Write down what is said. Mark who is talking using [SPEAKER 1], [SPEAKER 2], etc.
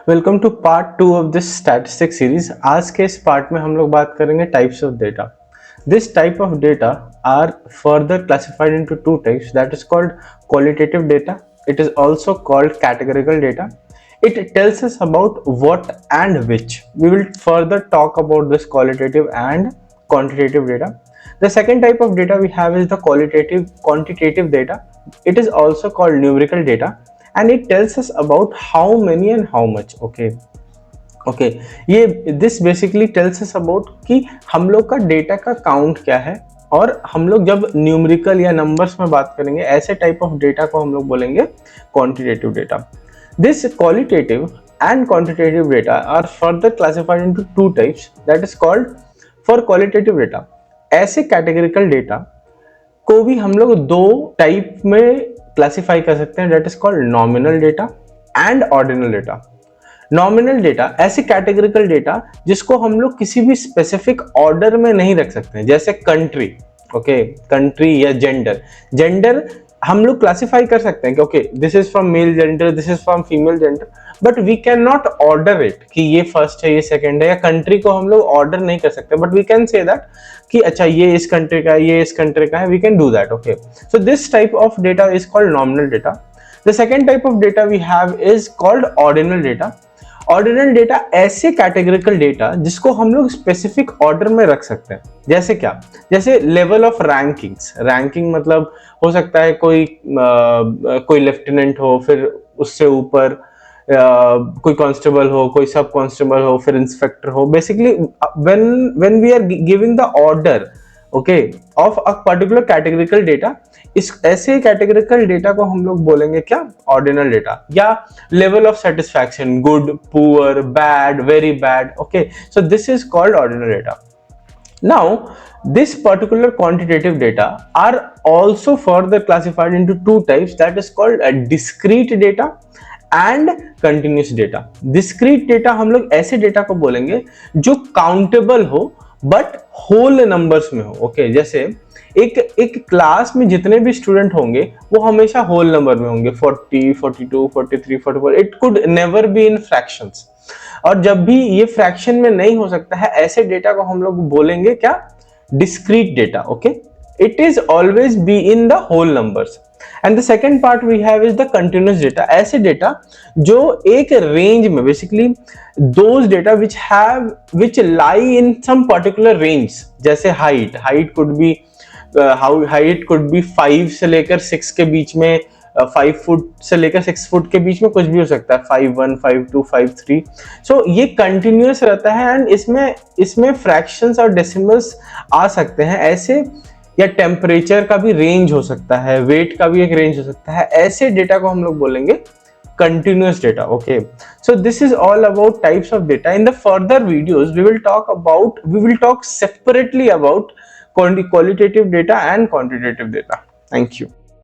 [SPEAKER 1] Welcome to part 2 of this statistic series. आज के इस पार्ट में हम लोग बात करेंगे types of data. This type of data are further classified into two types, that is called qualitative data, it is also called categorical data. It tells us about what and which. We will further talk about this qualitative and quantitative data. The second type of data we have is the quantitative data. It is also called numerical data, and it tells us about how many and how much. Okay, ये this basically tells us about कि हम लोग का data का count क्या है, और हम लोग जब न्यूमेरिकल या नंबर्स में बात करेंगे ऐसे टाइप ऑफ डेटा को हम लोग बोलेंगे quantitative data. This qualitative and quantitative data are further classified into two types, that is called for qualitative data. ऐसे categorical data को भी हम लोग दो टाइप में क्लासिफाई कर सकते हैं, that is called nominal data and ordinal data. Nominal data ऐसे कैटेगरिकल डेटा जिसको हम लोग किसी भी स्पेसिफिक ऑर्डर में नहीं रख सकते हैं, जैसे कंट्री. कंट्री या जेंडर हम लोग क्लासिफाई कर सकते हैं कि okay this is from male gender, this is from female gender, but we can not order it कि ये फर्स्ट है ये सेकंड है, या कंट्री को हम लोग ऑर्डर नहीं कर सकते, but we can say that कि अच्छा ये इस कंट्री का है, ये इस कंट्री का है, we can do that. Okay, so this type of data is called nominal data. The second type of data we have is called ordinal data. Ordinal data ऐसे कैटेगरिकल डेटा जिसको हम लोग स्पेसिफिक ऑर्डर में रख सकते हैं. जैसे क्या? जैसे लेवल ऑफ रैंकिंग मतलब हो सकता है कोई लेफ्टिनेंट हो, फिर उससे ऊपर कोई कांस्टेबल हो, कोई सब कांस्टेबल हो, फिर इंस्पेक्टर हो. Basically when we are giving the order of a particular categorical data, इस ऐसे कैटेगरिकल डेटा को हम लोग बोलेंगे क्या? Ordinal data. या level of satisfaction, good, poor, bad, very bad. Okay, so this is called ordinal data. Now this particular quantitative data are also further classified into two types, that is called a discrete data and continuous data. discrete data हम लोग ऐसे data को बोलेंगे जो countable हो but whole numbers में हो. Okay, जैसे एक क्लास में जितने भी स्टूडेंट होंगे वो हमेशा होल नंबर में होंगे, 40, 42, 43, 44. It could never be in fractions. और जब भी ये फ्रैक्शन में नहीं हो सकता है, ऐसे डेटा को हम लोग बोलेंगे क्या? discrete data. Okay, it is always be in the whole numbers. And the second part we have is the continuous data. ऐसे डेटा जो एक रेंज में, basically those data which lie in some particular range. जैसे height could be 5 से लेकर 6 के बीच में, 5 foot से लेकर 6 फुट के बीच में कुछ भी हो सकता है, 5'1", 5'2", 5'3. सो ये कंटिन्यूअस रहता है, एंड इसमें फ्रैक्शंस और डेसिमल्स आ सकते हैं ऐसे, या टेम्परेचर का भी रेंज हो सकता है, वेट का भी एक रेंज हो सकता है. ऐसे डेटा को हम लोग बोलेंगे continuous data. Okay, so this is all about types of data. In the further videos we will talk separately about qualitative data and quantitative data. Thank you.